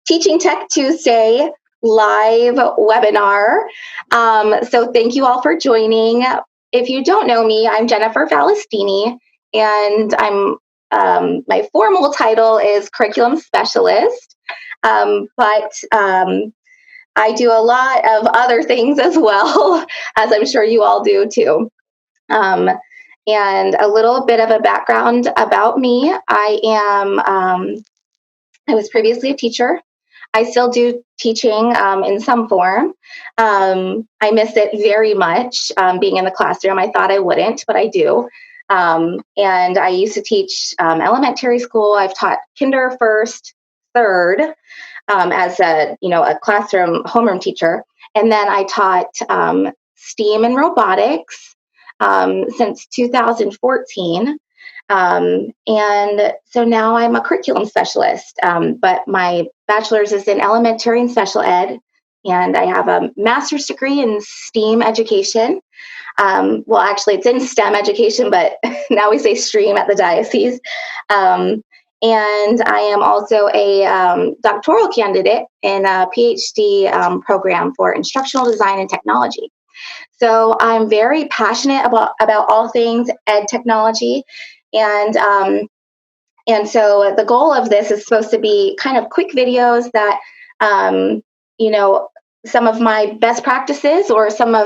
Teaching Tech Tuesday live webinar. So thank you all for joining. If you don't know me, I'm Jennifer Falastini, and my formal title is Curriculum Specialist, but I do a lot of other things as well, as I'm sure you all do too. And a little bit of a background about me. I was previously a teacher. I still do teaching in some form. I miss it very much, being in the classroom. I thought I wouldn't, but I do. And I used to teach elementary school. I've taught kinder, first, third, as a classroom homeroom teacher, and then I taught STEAM and robotics since 2014. And so now I'm a curriculum specialist, but my bachelor's is in elementary and special ed, and I have a master's degree in STEAM education. Well, actually, it's in STEM education, but now we say STREAM at the diocese. And I am also a doctoral candidate in a PhD program for instructional design and technology. So I'm very passionate about all things ed technology. And so the goal of this is supposed to be kind of quick videos that, some of my best practices or some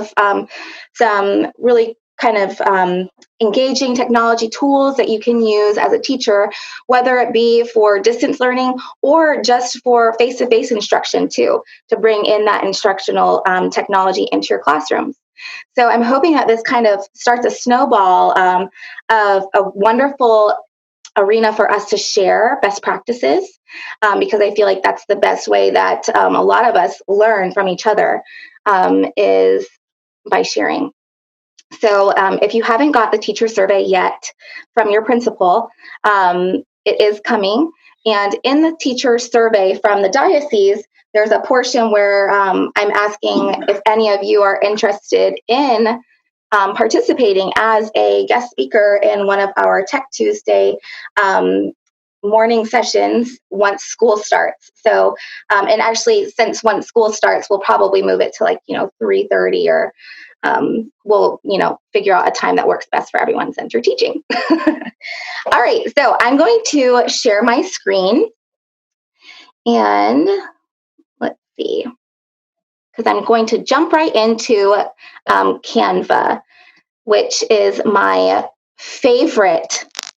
really kind of engaging technology tools that you can use as a teacher, whether it be for distance learning or just for face-to-face instruction too, to bring in that instructional technology into your classrooms. So I'm hoping that this kind of starts a snowball of a wonderful arena for us to share best practices, because I feel like that's the best way that a lot of us learn from each other, is by sharing. So if you haven't got the teacher survey yet from your principal, it is coming. And in the teacher survey from the diocese, there's a portion where I'm asking if any of you are interested in participating as a guest speaker in one of our Tech Tuesday morning sessions once school starts. So, and actually, since once school starts, we'll probably move it to 3:30, or we'll figure out a time that works best for everyone since you're teaching. All right, so I'm going to share my screen, and let's see, because I'm going to jump right into Canva, which is my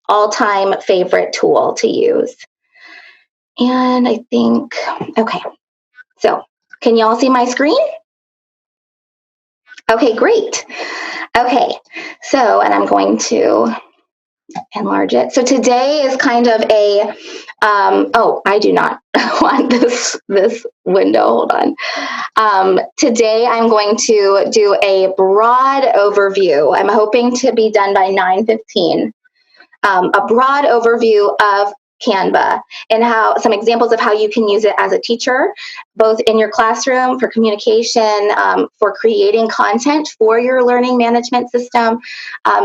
all-time favorite tool to use. And I think, okay, so can you all see my screen? Okay, great. Okay, so, and I'm going to enlarge it. So today is kind of a, I do not want this window, hold on. Today I'm going to do a broad overview. I'm hoping to be done by 9:15. A broad overview of Canva and some examples of how you can use it as a teacher, both in your classroom for communication, for creating content for your learning management system.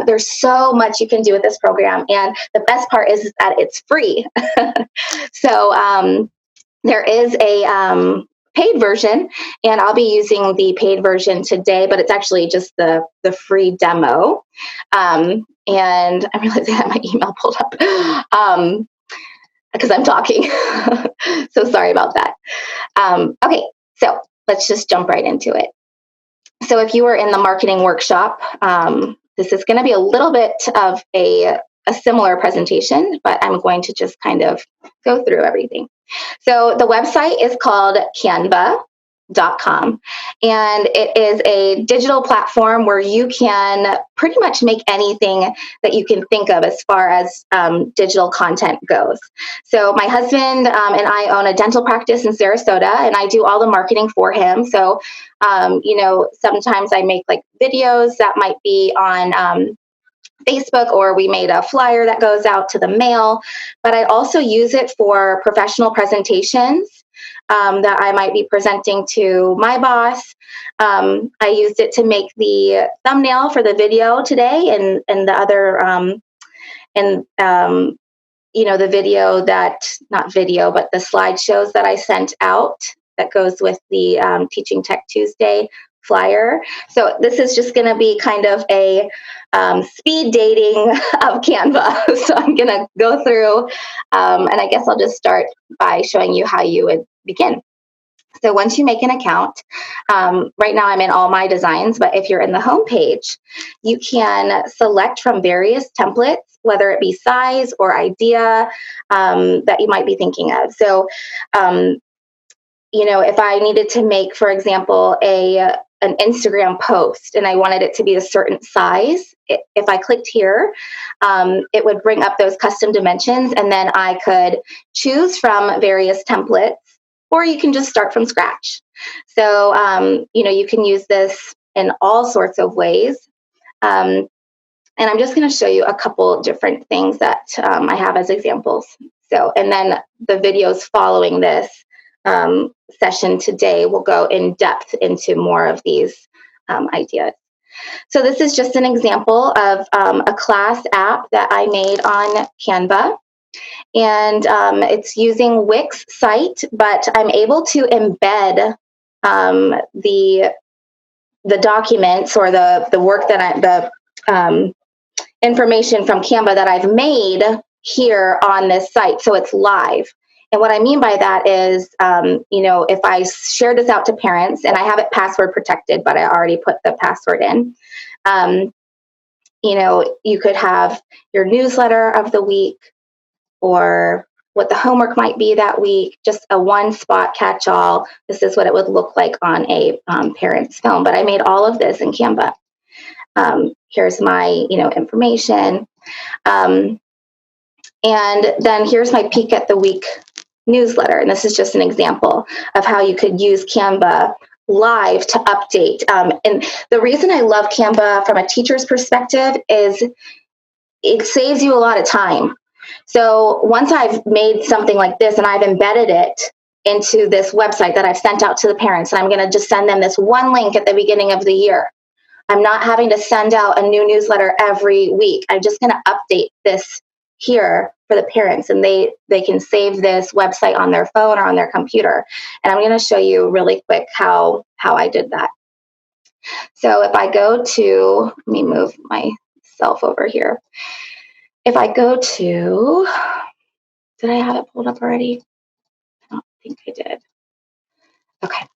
There's so much you can do with this program, and the best part is that it's free. So there is a paid version, and I'll be using the paid version today, but it's actually just the free demo. And I'm realizing I have my email pulled up because I'm talking. So sorry about that. Okay, so let's just jump right into it. So if you were in the marketing workshop, this is going to be a little bit of a similar presentation, but I'm going to just kind of go through everything. So the website is called Canva.com, and it is a digital platform where you can pretty much make anything that you can think of as far as digital content goes. So my husband and I own a dental practice in Sarasota, and I do all the marketing for him. So sometimes I make videos that might be on Facebook, or we made a flyer that goes out to the mail, but I also use it for professional presentations that I might be presenting to my boss. I used it to make the thumbnail for the video today, and the other the video not video, but the slideshows that I sent out that goes with the Teaching Tech Tuesday flyer. So this is just going to be kind of a speed dating of Canva. So I'm going to go through, and I guess I'll just start by showing you how you would begin. So once you make an account, right now I'm in all my designs, but if you're in the home page, you can select from various templates, whether it be size or idea that you might be thinking of. So, if I needed to make, for example, an Instagram post and I wanted it to be a certain size, if I clicked here, it would bring up those custom dimensions, and then I could choose from various templates, or you can just start from scratch. So, you can use this in all sorts of ways. And I'm just going to show you a couple different things that I have as examples. So, and then the videos following this session today will go in depth into more of these ideas. So this is just an example of a class app that I made on Canva. And it's using Wix site, but I'm able to embed the documents or the work that information from Canva that I've made here on this site, so it's live. And what I mean by that is, if I share this out to parents, and I have it password protected, but I already put the password in, you could have your newsletter of the week, or what the homework might be that week, just a one-spot catch-all. This is what it would look like on a parent's film. But I made all of this in Canva. Here's my, information. And then here's my peek at the week newsletter. And this is just an example of how you could use Canva live to update. And the reason I love Canva from a teacher's perspective is it saves you a lot of time. So once I've made something like this and I've embedded it into this website that I've sent out to the parents, and I'm going to just send them this one link at the beginning of the year. I'm not having to send out a new newsletter every week. I'm just going to update this here for the parents, and they can save this website on their phone or on their computer. And I'm going to show you really quick how I did that. So if I go to, let me move myself over here. If I go to, did I have it pulled up already? I don't think I did. Okay,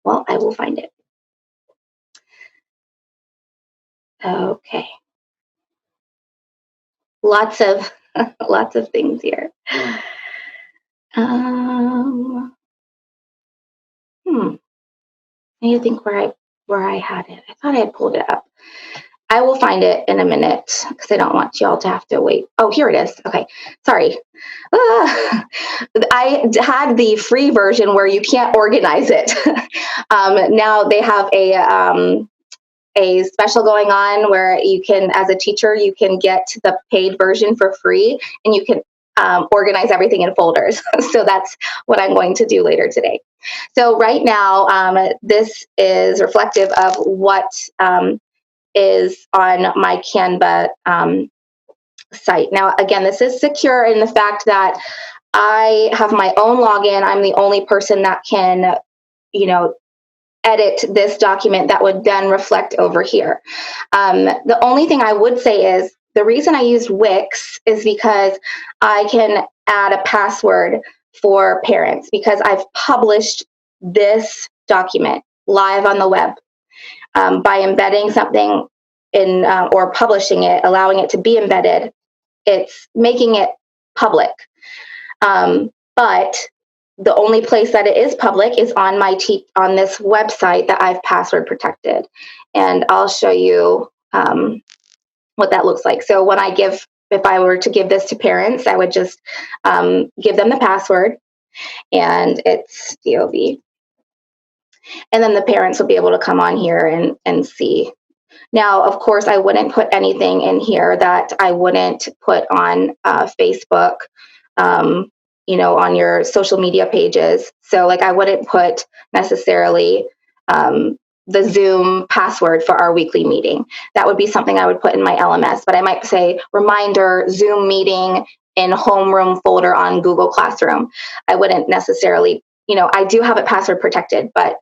well, I will find it. Okay. Lots of things here. I need to think where I had it. I thought I had pulled it up. I will find it in a minute because I don't want y'all to have to wait. Oh, here it is. Okay, sorry. I had the free version where you can't organize it. Now they have a special going on where you can, as a teacher, you can get the paid version for free, and you can organize everything in folders. So that's what I'm going to do later today. So right now, this is reflective of what is on my Canva site. Now, again, this is secure in the fact that I have my own login. I'm the only person that can, edit this document that would then reflect over here. The only thing I would say is the reason I used Wix is because I can add a password for parents, because I've published this document live on the web. By embedding something in or publishing it, allowing it to be embedded, it's making it public. But the only place that it is public is on on this website that I've password protected, and I'll show you what that looks like. So when if I were to give this to parents, I would just give them the password, and it's DOV. And then the parents will be able to come on here and see. Now, of course, I wouldn't put anything in here that I wouldn't put on Facebook, on your social media pages. So like I wouldn't put necessarily the Zoom password for our weekly meeting. That would be something I would put in my LMS, but I might say reminder, Zoom meeting in homeroom folder on Google Classroom. I wouldn't necessarily, I do have it password protected, but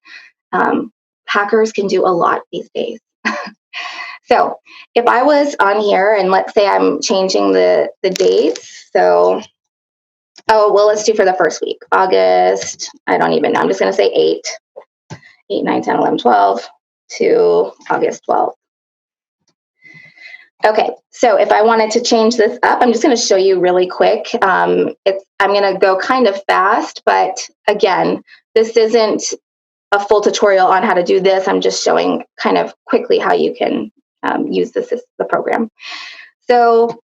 hackers can do a lot these days. So if I was on here and let's say I'm changing the dates. So, let's do for the first week, August, I don't even know. I'm just going to say 8, 9, 10, 11, 12 to August 12th. Okay, so if I wanted to change this up, I'm just going to show you really quick. I'm going to go kind of fast, but again, this isn't a full tutorial on how to do this. I'm just showing kind of quickly how you can use the program. So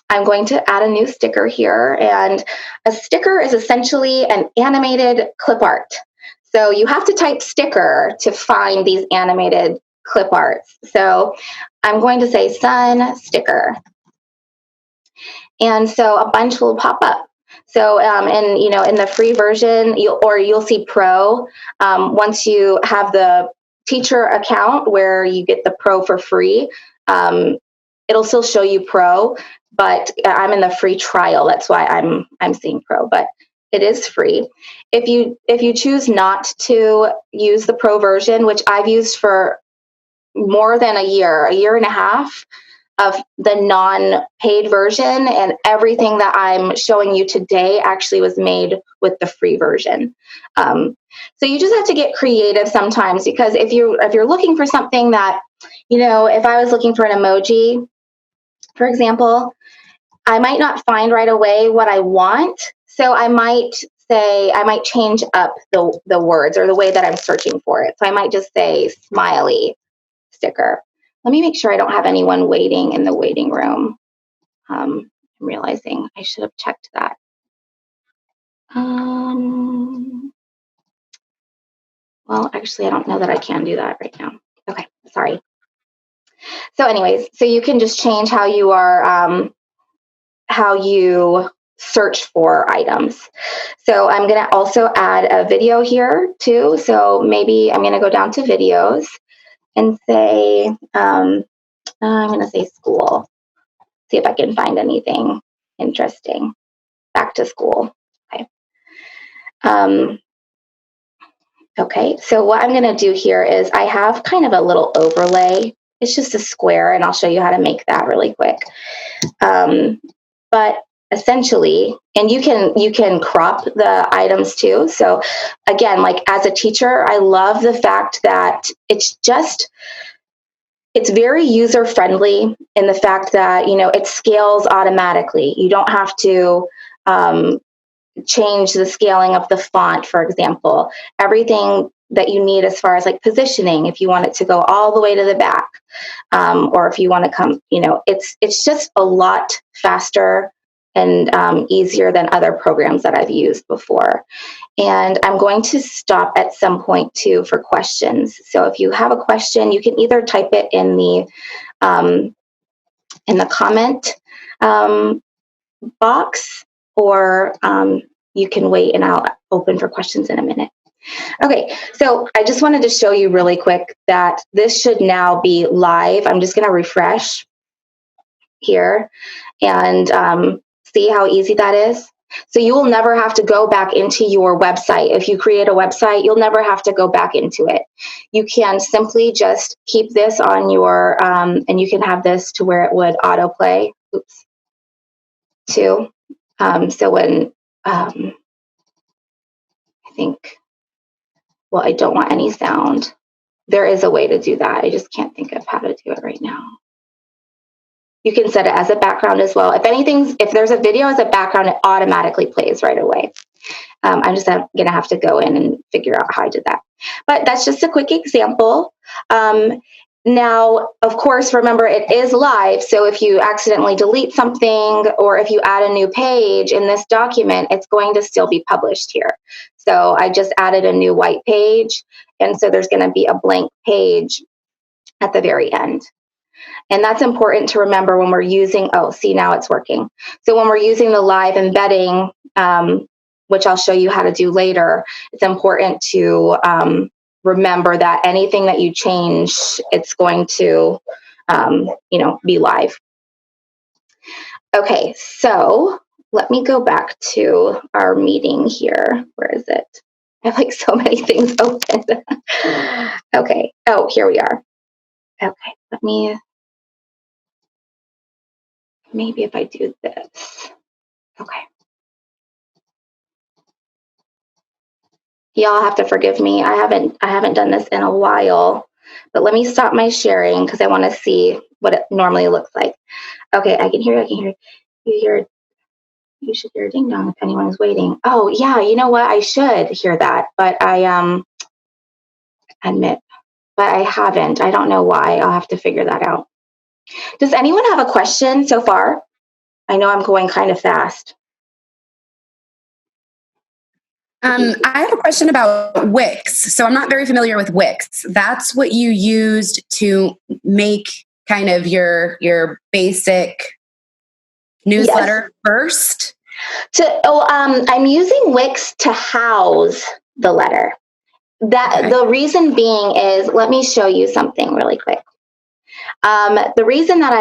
I'm going to add a new sticker here, and a sticker is essentially an animated clip art. So you have to type sticker to find these animated clip arts. So I'm going to say sun sticker. And so a bunch will pop up. So, in the free version, you'll see Pro. Once you have the teacher account where you get the Pro for free, it'll still show you Pro, but I'm in the free trial. That's why I'm seeing Pro, but it is free. If you choose not to use the Pro version, which I've used for more than a year and a half of the non-paid version, and everything that I'm showing you today actually was made with the free version. So you just have to get creative sometimes, because if you're looking for something that, if I was looking for an emoji, for example, I might not find right away what I want. So I might change up the words or the way that I'm searching for it. So I might just say smiley sticker. Let me make sure I don't have anyone waiting in the waiting room. I'm realizing I should have checked that. Well, actually, I don't know that I can do that right now. Okay, sorry. So anyways, so you can just change how you search for items. So I'm going to also add a video here too. So maybe I'm going to go down to videos and say, I'm going to say school. See if I can find anything interesting. Back to school. Okay. Okay, so what I'm going to do here is I have kind of a little overlay. It's just a square, and I'll show you how to make that really quick. But essentially, and you can crop the items too. So again, like as a teacher, I love the fact that it's very user friendly in the fact that it scales automatically. You don't have to change the scaling of the font, for example. Everything that you need as far as like positioning, if you want it to go all the way to the back, or if you want to come, it's just a lot faster and easier than other programs that I've used before. And I'm going to stop at some point too for questions. So if you have a question, you can either type it in the comment box, or you can wait and I'll open for questions in a minute. Okay, so I just wanted to show you really quick that this should now be live. I'm just going to refresh here and see how easy that is. So you will never have to go back into your website. If you create a website, you'll never have to go back into it. You can simply just keep this on your, and you can have this to where it would autoplay. Oops. Too. So when I think, well, I don't want any sound. There is a way to do that. I just can't think of how to do it right now. You can set it as a background as well. If there's a video as a background, it automatically plays right away. I'm just going to have to go in and figure out how I did that. But that's just a quick example. Now, of course, remember it is live. So if you accidentally delete something or if you add a new page in this document, it's going to still be published here. So I just added a new white page. And so there's going to be a blank page at the very end. And that's important to remember when we're using, see, now it's working. So when we're using the live embedding, which I'll show you how to do later, it's important to remember that anything that you change, it's going to, be live. Okay, so let me go back to our meeting here. Where is it? I have like so many things open. Okay. Oh, here we are. Okay. Let me, maybe if I do this. Okay. Y'all have to forgive me. I haven't done this in a while, but let me stop my sharing because I want to see what it normally looks like. Okay, I can hear you. You should hear a ding dong if anyone is waiting. Oh yeah, you know what? I should hear that, but I admit, but I haven't. I don't know why. I'll have to figure that out. Does anyone have a question so far? I know I'm going kind of fast. I have a question about Wix. So I'm not very familiar with Wix. That's what you used to make kind of your basic newsletter first? I'm using Wix to house the letter. The reason being is, let me show you something really quick. The reason that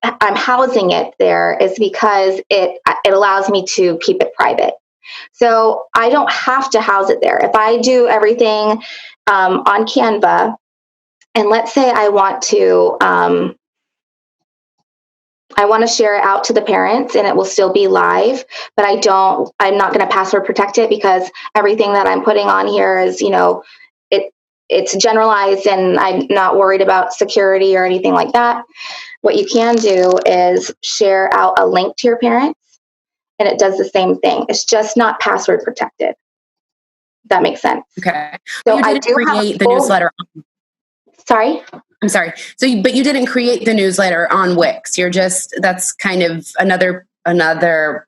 I'm housing it there is because it allows me to keep it private. So I don't have to house it there. If I do everything on Canva, and let's say I want to share it out to the parents and it will still be live, but I'm not going to password protect it because everything that I'm putting on here is, it's generalized and I'm not worried about security or anything like that. What you can do is share out a link to your parents and it does the same thing. It's just not password protected. That makes sense. Okay. So you didn't create the newsletter. Sorry? I'm sorry. But you didn't create the newsletter on Wix. That's kind of another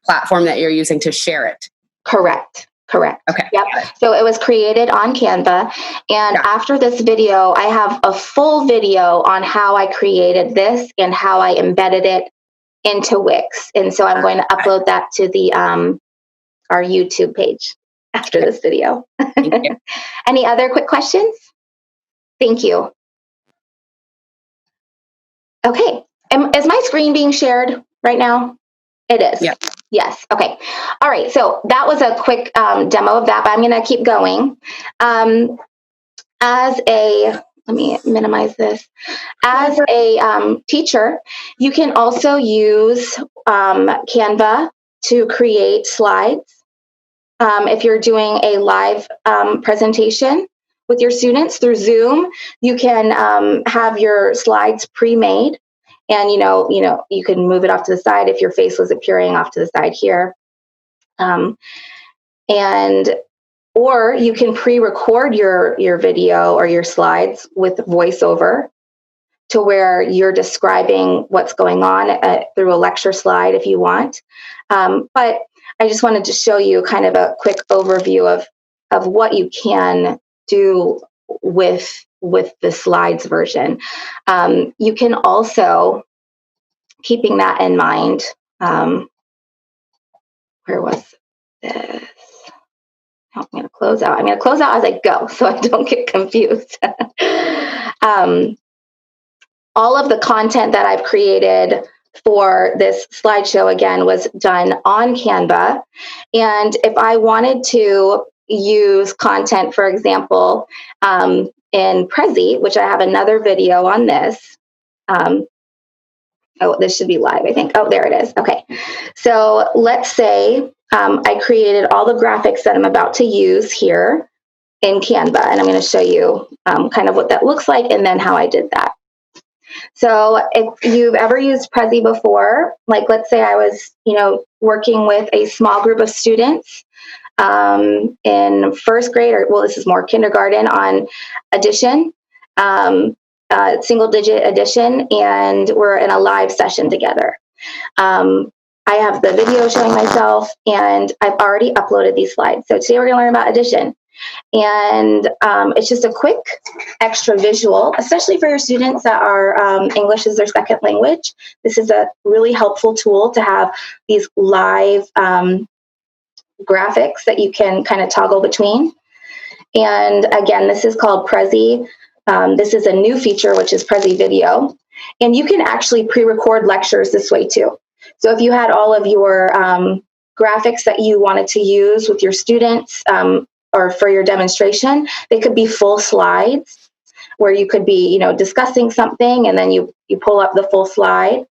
platform that you're using to share it. Correct. Okay. Yep. So it was created on Canva. And after this video, I have a full video on how I created this and how I embedded it into Wix. And so I'm going to upload that to the our YouTube page after this video. Thank you. Any other quick questions? Thank you. Okay. Is my screen being shared right now? It is. Yeah. Yes. Okay. All right. So that was a quick demo of that, but I'm going to keep going. Let me minimize this. As a teacher, you can also use Canva to create slides. If you're doing a live presentation with your students through Zoom, you can have your slides pre-made. And, you can move it off to the side if your face was appearing off to the side here. Or you can pre-record your video or your slides with voiceover to where you're describing what's going on through a lecture slide if you want. But I just wanted to show you kind of a quick overview of what you can do with the slides version. You can also, keeping that in mind, where was this? I'm going to close out. I'm going to close out as I go so I don't get confused. All of the content that I've created for this slideshow, again, was done on Canva. And if I wanted to use content, for example, in Prezi, which I have another video on this. This should be live, I think. Oh, there it is. Okay. So let's say I created all the graphics that I'm about to use here in Canva, and I'm going to show you kind of what that looks like and then how I did that. So if you've ever used Prezi before, like let's say I was, working with a small group of students in first grade, this is more kindergarten, on addition, single digit addition, and we're in a live session together. I have the video showing myself, and I've already uploaded these slides. So today we're going to learn about addition. And it's just a quick extra visual, especially for your students that are English as their second language. This is a really helpful tool to have these live graphics that you can kind of toggle between. And again, this is called Prezi. This is a new feature, which is Prezi Video. And you can actually pre-record lectures this way too. So if you had all of your graphics that you wanted to use with your students or for your demonstration. They could be full slides where you could be, discussing something and then you pull up the full slide.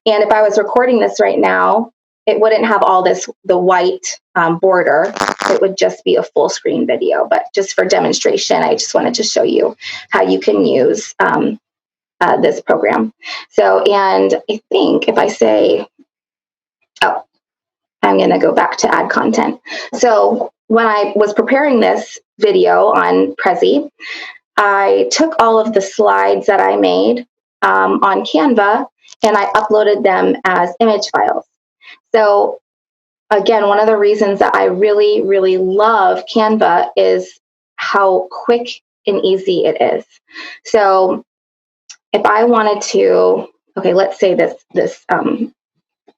And if I was recording this right now, it wouldn't have all the white border. It would just be a full screen video. But just for demonstration, I just wanted to show you how you can use this program. So, and I think if I say, I'm going to go back to add content. So when I was preparing this video on Prezi, I took all of the slides that I made on Canva and I uploaded them as image files. So again, one of the reasons that I really, really love Canva is how quick and easy it is. So if I wanted to, let's say this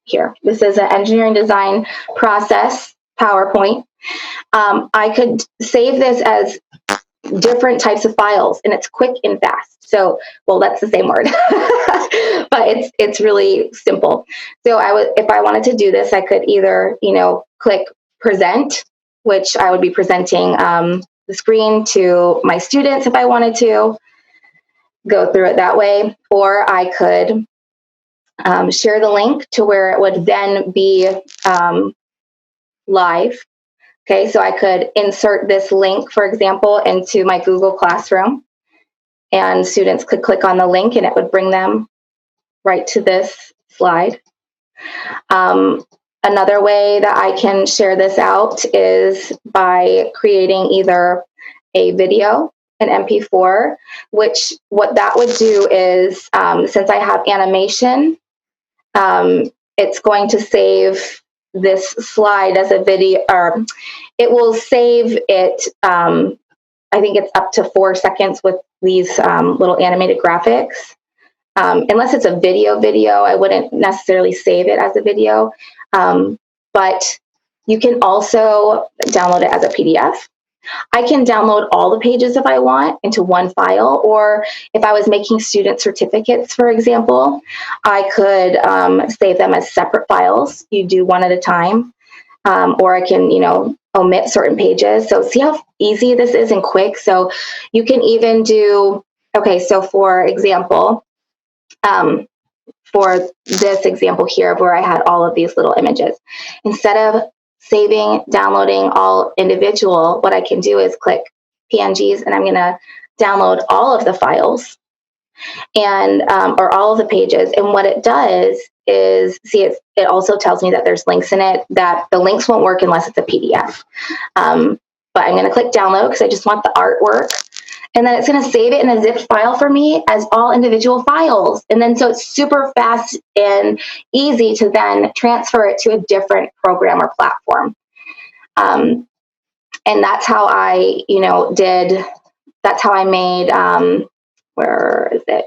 here. This is an engineering design process PowerPoint. I could save this as different types of files, and it's quick and fast. So, well, that's the same word, but it's really simple. So if I wanted to do this, I could either, click present, which I would be presenting the screen to my students if I wanted to go through it that way, or I could share the link to where it would then be live. Okay, so I could insert this link, for example, into my Google Classroom, and students could click on the link and it would bring them right to this slide. Another way that I can share this out is by creating either a video, an MP4, which what that would do is, since I have animation, it's going to save this slide as a video, or it will save it. I think it's up to 4 seconds with these little animated graphics. Unless it's a video, I wouldn't necessarily save it as a video. But you can also download it as a PDF. I can download all the pages if I want into one file, or if I was making student certificates, for example, I could save them as separate files. You do one at a time, or I can, omit certain pages. So see how easy this is and quick. So you can even do, so for example, for this example here where I had all of these little images, instead of saving, downloading all individual, what I can do is click PNGs and I'm going to download all of the files and or all of the pages. And what it does is, see, it also tells me that there's links in it, that the links won't work unless it's a PDF. But I'm going to click download because I just want the artwork. And then it's going to save it in a zip file for me as all individual files. And then so it's super fast and easy to then transfer it to a different program or platform. And that's how I, that's how I made, where is it?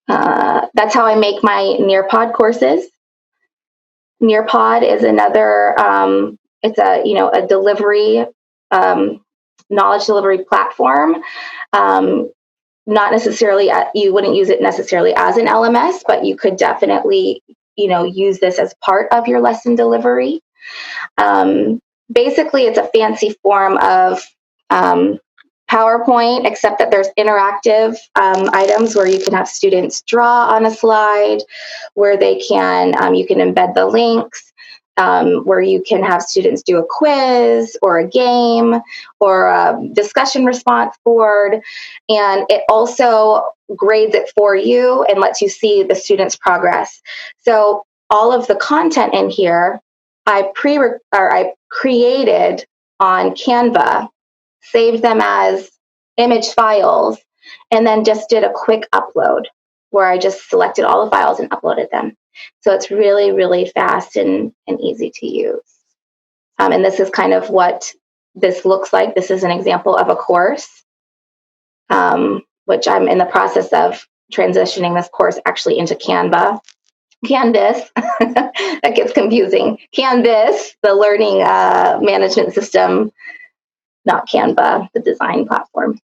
That's how I make my Nearpod courses. Nearpod is another, it's a delivery, knowledge delivery platform. Not necessarily, you wouldn't use it necessarily as an LMS, but you could definitely, use this as part of your lesson delivery. Basically, it's a fancy form of PowerPoint, except that there's interactive items where you can have students draw on a slide, where they can, you can embed the links, where you can have students do a quiz or a game or a discussion response board. And it also grades it for you and lets you see the students' progress. So all of the content in here, I created on Canva, saved them as image files, and then just did a quick upload where I just selected all the files and uploaded them. So it's really, really fast and easy to use. And this is kind of what this looks like. This is an example of a course, which I'm in the process of transitioning this course actually into Canva. Canvas, that gets confusing. Canvas, the learning management system, not Canva, the design platform.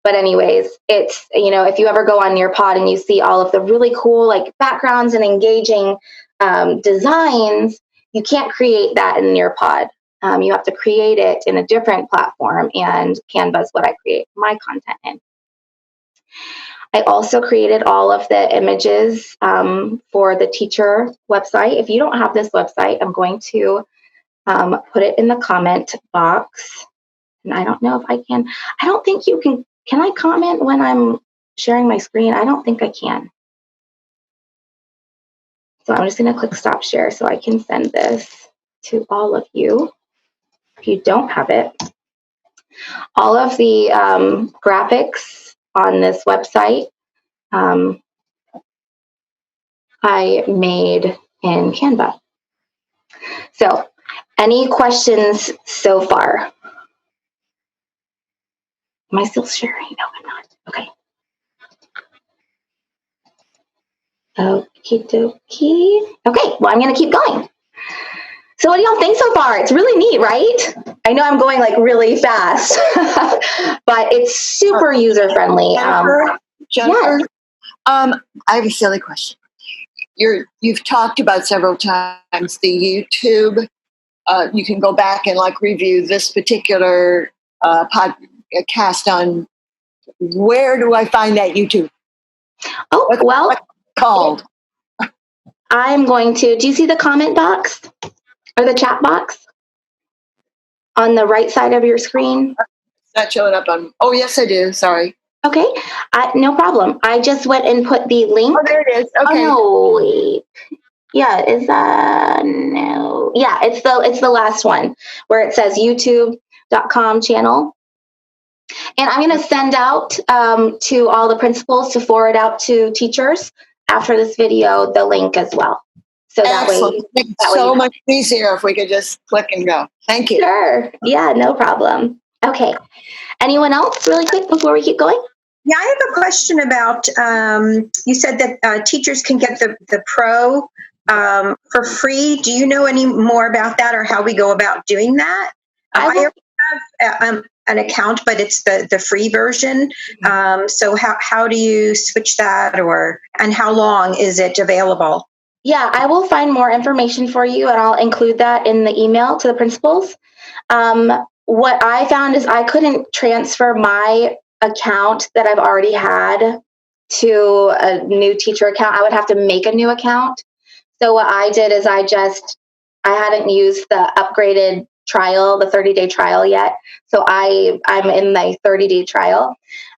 But anyways, it's, if you ever go on Nearpod and you see all of the really cool backgrounds and engaging designs, you can't create that in Nearpod. You have to create it in a different platform, and Canva is what I create my content in. I also created all of the images for the teacher website. If you don't have this website, I'm going to put it in the comment box. And I don't know if I can. I don't think you can. Can I comment when I'm sharing my screen? I don't think I can. So I'm just going to click stop share so I can send this to all of you if you don't have it. All of the graphics on this website I made in Canva. So, any questions so far? Am I still sharing? No, I'm not. Okay. Okie dokie. Okay, well, I'm going to keep going. So what do y'all think so far? It's really neat, right? I know I'm going like really fast, but it's super user-friendly. Jennifer, yes. I have a silly question. You've talked about several times the YouTube. You can go back and like review this particular podcast on. Where do I find that YouTube? Oh, what's called? I'm going to, do you see the comment box or the chat box on the right side of your screen? It's not showing up on, oh yes I do, sorry. Okay, no problem. I just went and put the link. Oh, there it is, okay. Oh, no, wait. Yeah, is that, no. Yeah, it's the last one where it says youtube.com channel. And I'm going to send out to all the principals to forward out to teachers after this video the link as well. So that Excellent. way, so much easier if we could just click and go. Thank you. Sure. Yeah, no problem. Okay. Anyone else really quick before we keep going? Yeah, I have a question about, you said that teachers can get the Pro for free. Do you know any more about that or how we go about doing that? I already have an account, but it's the free version. So how do you switch that and how long is it available? Yeah, I will find more information for you and I'll include that in the email to the principals. What I found is I couldn't transfer my account that I've already had to a new teacher account. I would have to make a new account. So what I did is I hadn't used the upgraded trial, the 30-day trial yet. So I'm in the 30-day trial.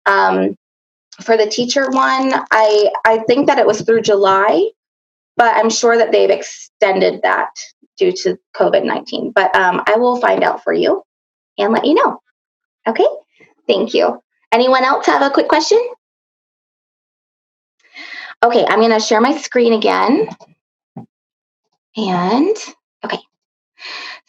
For the teacher one, I think that it was through July, but I'm sure that they've extended that due to COVID-19. But I will find out for you and let you know. Okay, thank you. Anyone else have a quick question? Okay, I'm going to share my screen again. And, okay,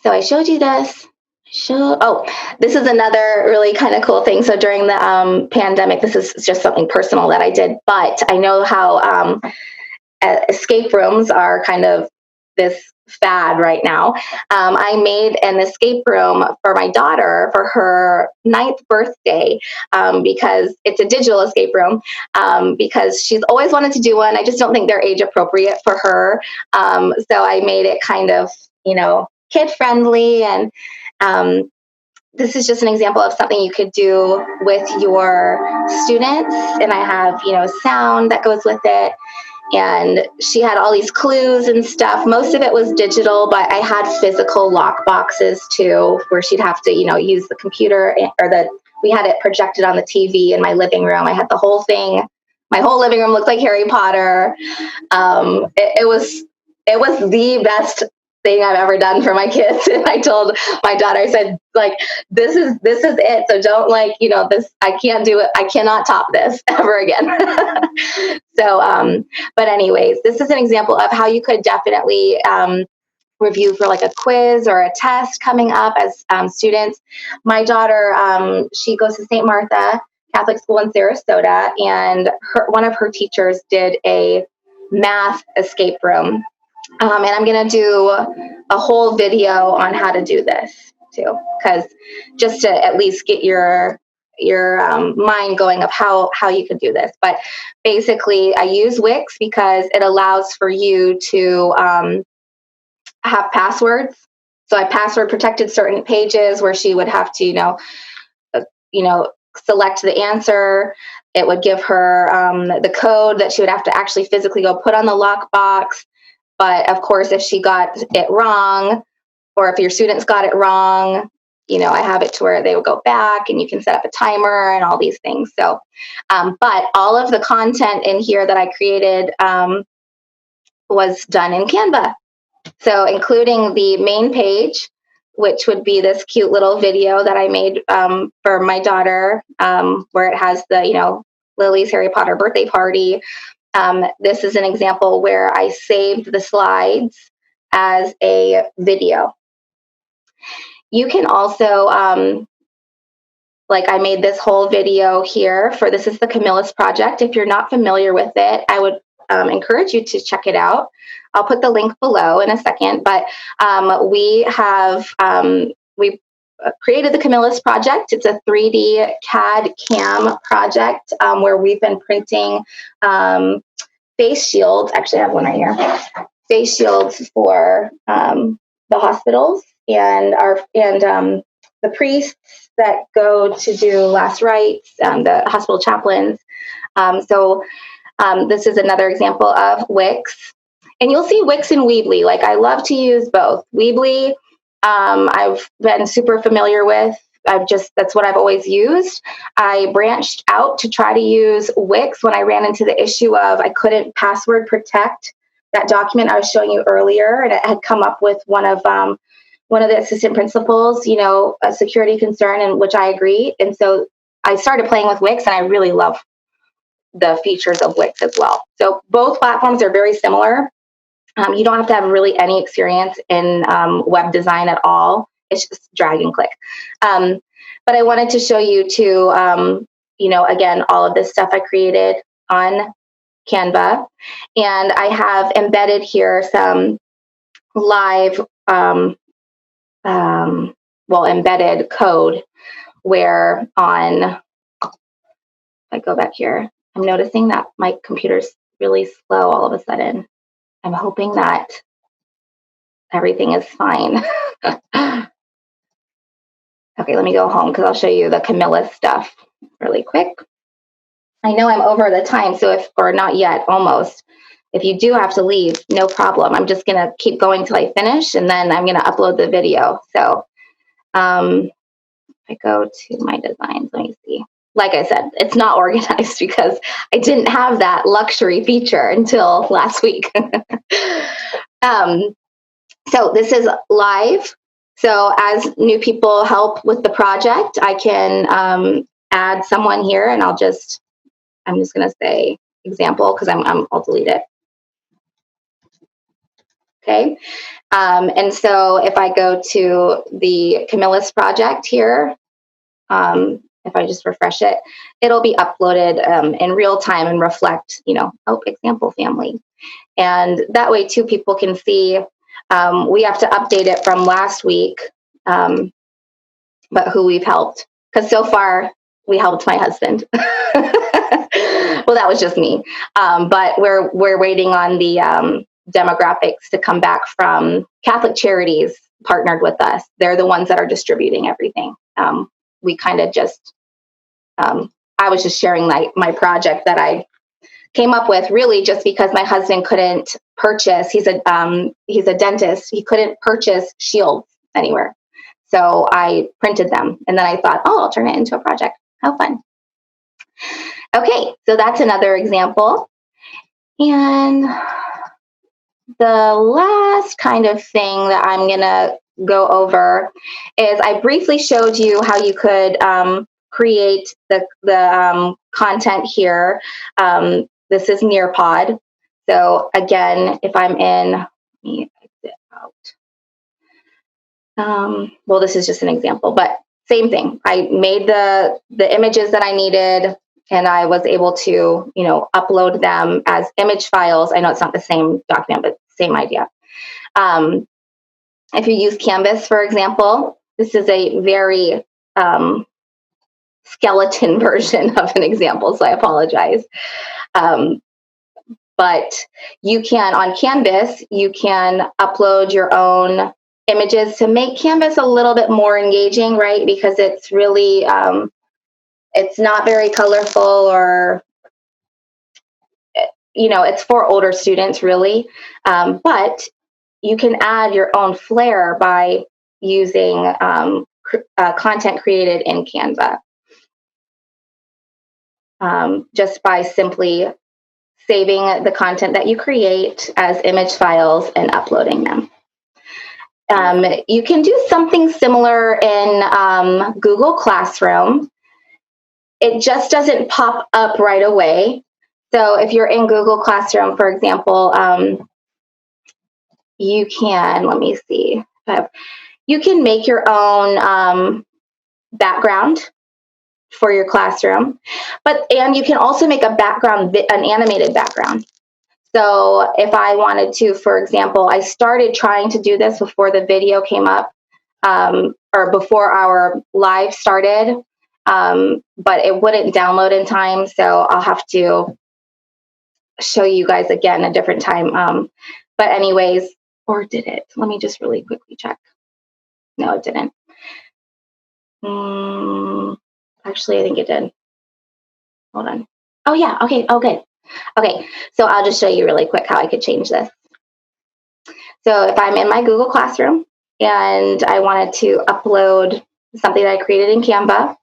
so I showed you this. This is another really kind of cool thing. So during the pandemic, this is just something personal that I did, but I know how escape rooms are kind of this fad right now. I made an escape room for my daughter for her 9th birthday because it's a digital escape room because she's always wanted to do one. I just don't think they're age appropriate for her. So I made it kind of, kid friendly. And this is just an example of something you could do with your students. And I have, sound that goes with it. And she had all these clues and stuff. Most of it was digital, but I had physical lock boxes too, where she'd have to, use the computer we had it projected on the TV in my living room. I had the whole thing. My whole living room looked like Harry Potter. It was the best thing I've ever done for my kids. And I told my daughter, I said, this is it. So don't this, I can't do it. I cannot top this ever again. So, but anyways, this is an example of how you could definitely review for a quiz or a test coming up as students. My daughter, she goes to St. Martha Catholic School in Sarasota, and one of her teachers did a math escape room. And I'm going to do a whole video on how to do this too, because just to at least get your mind going of how you could do this. But basically I use Wix because it allows for you to have passwords. So I password protected certain pages where she would have to, select the answer. It would give her the code that she would have to actually physically go put on the lockbox. But of course, if she got it wrong, or if your students got it wrong, I have it to where they would go back and you can set up a timer and all these things. So, but all of the content in here that I created was done in Canva. So including the main page, which would be this cute little video that I made for my daughter, where it has the, Lily's Harry Potter birthday party. This is an example where I saved the slides as a video. You can also, I made this whole video here this is the Camillus Project. If you're not familiar with it, I would encourage you to check it out. I'll put the link below in a second, but we created the Camillus Project. It's a 3D CAD CAM project where we've been printing face shields. Actually, I have one right here. Face shields for the hospitals and the priests that go to do last rites, the hospital chaplains. This is another example of Wix. And you'll see Wix and Weebly. I love to use both. Weebly, I've been super familiar with. That's what I've always used. I branched out to try to use Wix when I ran into the issue of I couldn't password protect that document I was showing you earlier. And it had come up with one of the assistant principals, a security concern, in which I agreed. And so I started playing with Wix, and I really love the features of Wix as well. So both platforms are very similar. You don't have to have really any experience in web design at all. It's just drag and click. But I wanted to show you too, again, all of this stuff I created on Canva. And I have embedded here some live, embedded code where if I go back here, I'm noticing that my computer's really slow all of a sudden. I'm hoping that everything is fine. Okay, let me go home because I'll show you the Camillus stuff really quick. I know I'm over the time, or not yet, almost. If you do have to leave, no problem. I'm just going to keep going till I finish, and then I'm going to upload the video. So if I go to my designs, let me see. Like I said, it's not organized because I didn't have that luxury feature until last week. So this is live. So as new people help with the project, I can add someone here, and I'm just going to say example because I'll delete it. Okay. And so if I go to the Camillus project here, if I just refresh it, it'll be uploaded in real time and reflect, example family. And that way too, people can see, we have to update it from last week, but who we've helped. Because so far we helped my husband. Well, that was just me. But we're waiting on the demographics to come back from Catholic Charities partnered with us. They're the ones that are distributing everything. We kind of just, I was just sharing my project that I came up with really just because my husband couldn't purchase, he's a dentist, he couldn't purchase shields anywhere. So I printed them, and then I thought, I'll turn it into a project. How fun. Okay, so that's another example. And the last kind of thing that I'm gonna go over is I briefly showed you how you could create the content here. This is Nearpod. So again, if I'm in, let me exit out. Well, this is just an example, but same thing. I made the images that I needed, and I was able to, upload them as image files. I know it's not the same document, but same idea. If you use Canvas, for example, this is a very skeleton version of an example, so I apologize. but you can, on Canvas, you can upload your own images to make Canvas a little bit more engaging, right? Because it's really, it's not very colorful, or, it's for older students, really. But you can add your own flair by using content created in Canva, just by simply saving the content that you create as image files and uploading them. You can do something similar in Google Classroom. It just doesn't pop up right away. So if you're in Google Classroom, for example, you can, let me see, you can make your own background for your classroom, and you can also make a background, an animated background. So if I wanted to, for example, I started trying to do this before the video came up, or before our live started, but it wouldn't download in time. So I'll have to show you guys again a different time. But anyways, or did it? Let me just really quickly check. No, it didn't. Actually, I think it did. Hold on. Oh, yeah. Okay. Oh, good. Okay. So I'll just show you really quick how I could change this. So if I'm in my Google Classroom and I wanted to upload something that I created in Canva,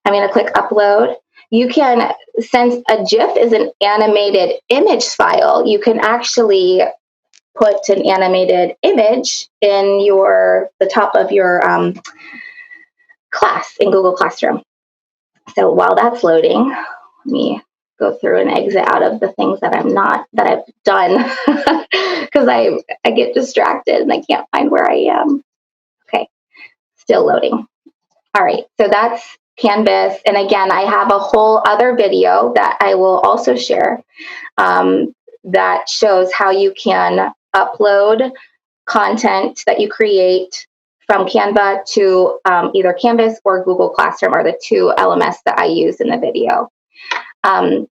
I'm going to click upload. You can, since a GIF is an animated image file, you can actually put an animated image in the top of your class in Google Classroom. So while that's loading, let me go through and exit out of the things that I've done, because I get distracted and I can't find where I am. Okay, still loading. All right, so that's Canvas. And again, I have a whole other video that I will also share that shows how you can upload content that you create from Canva to either Canvas or Google Classroom, are the two LMS that I use in the video. And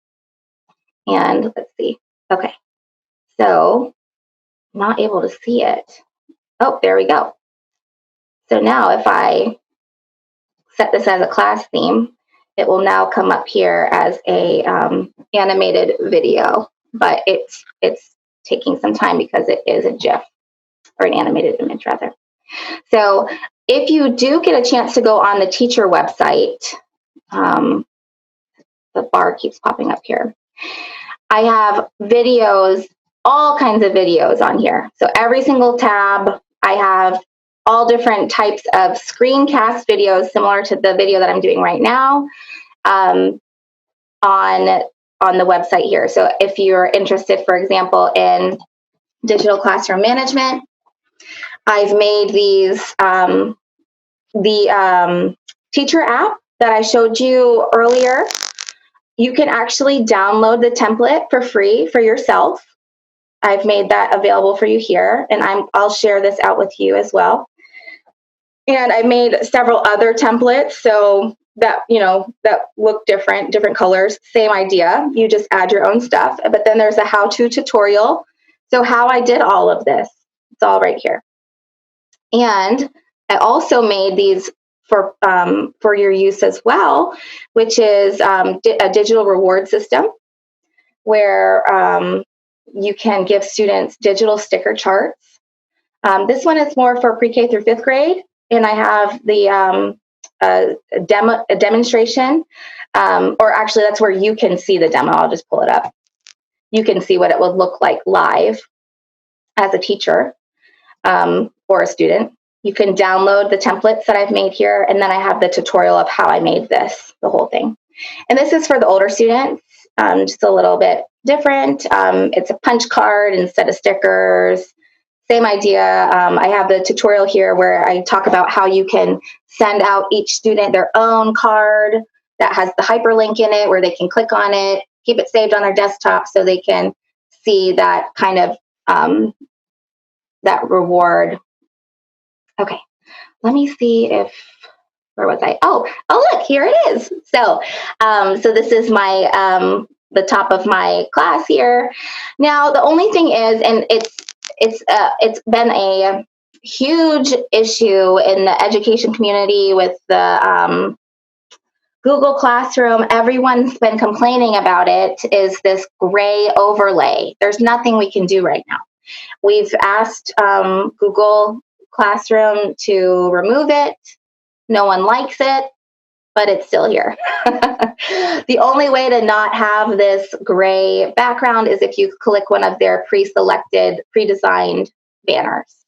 let's see. Okay, so not able to see it. Oh, there we go. So now if I set this as a class theme, it will now come up here as a animated video, but it's taking some time because it is a GIF, or an animated image rather. So if you do get a chance to go on the teacher website, the bar keeps popping up here. I have videos, all kinds of videos on here. So every single tab, I have all different types of screencast videos similar to the video that I'm doing right now on the website here. So if you're interested, for example, in digital classroom management, I've made these, the teacher app that I showed you earlier. You can actually download the template for free for yourself. I've made that available for you here, and I'll share this out with you as well. And I made several other templates so that, that look different colors, same idea. You just add your own stuff. But then there's a how-to tutorial. So how I did all of this, it's all right here. And I also made these for your use as well, which is a digital reward system where you can give students digital sticker charts. This one is more for pre-K through 5th grade, and I have the a demonstration, or actually that's where you can see the demo. I'll just pull it up. You can see what it would look like live as a teacher or a student. You can download the templates that I've made here, and then I have the tutorial of how I made this, the whole thing. And this is for the older students, just a little bit different. It's a punch card instead of stickers. Same idea. I have the tutorial here where I talk about how you can send out each student their own card that has the hyperlink in it, where they can click on it, keep it saved on their desktop so they can see that kind of that reward. Okay, let me see if, where was I? Oh, look, here it is. So, so this is my the top of my class here. Now, the only thing is, and it's been a huge issue in the education community with the Google Classroom. Everyone's been complaining about it, is this gray overlay. There's nothing we can do right now. We've asked Google Classroom to remove it. No one likes it, but it's still here. The only way to not have this gray background is if you click one of their pre-selected, pre-designed banners.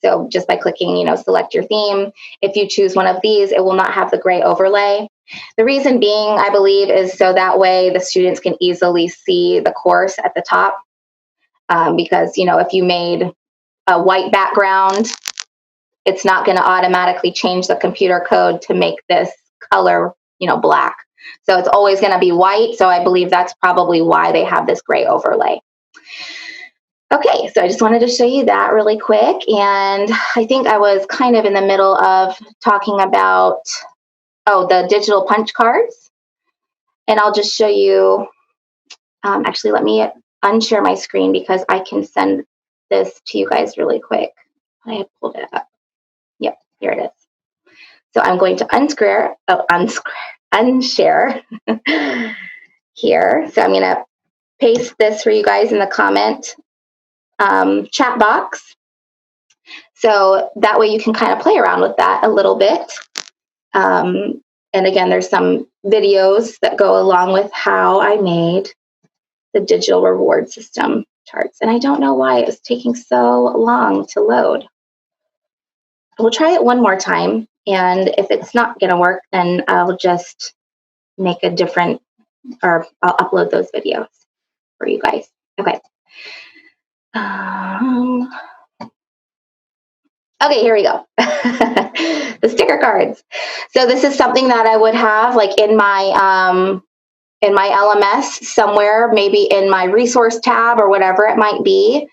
So just by clicking, select your theme. If you choose one of these, it will not have the gray overlay. The reason being, I believe, is so that way the students can easily see the course at the top. Because, if you made a white background, it's not going to automatically change the computer code to make this color, black. So it's always going to be white. So I believe that's probably why they have this gray overlay. Okay, so I just wanted to show you that really quick. And I think I was kind of in the middle of talking about, the digital punch cards. And I'll just show you, actually, let me unshare my screen because I can send this to you guys really quick. I have pulled it up. Yep, here it is. So I'm going to unshare here. So I'm going to paste this for you guys in the comment chat box. So that way you can kind of play around with that a little bit. And again, there's some videos that go along with how I made the digital reward system charts. And I don't know why it was taking so long to load. We'll try it one more time. And if it's not going to work, then I'll just make a different, or I'll upload those videos for you guys. Okay. Okay, here we go. The sticker cards. So this is something that I would have like in my LMS somewhere, maybe in my resource tab or whatever it might be.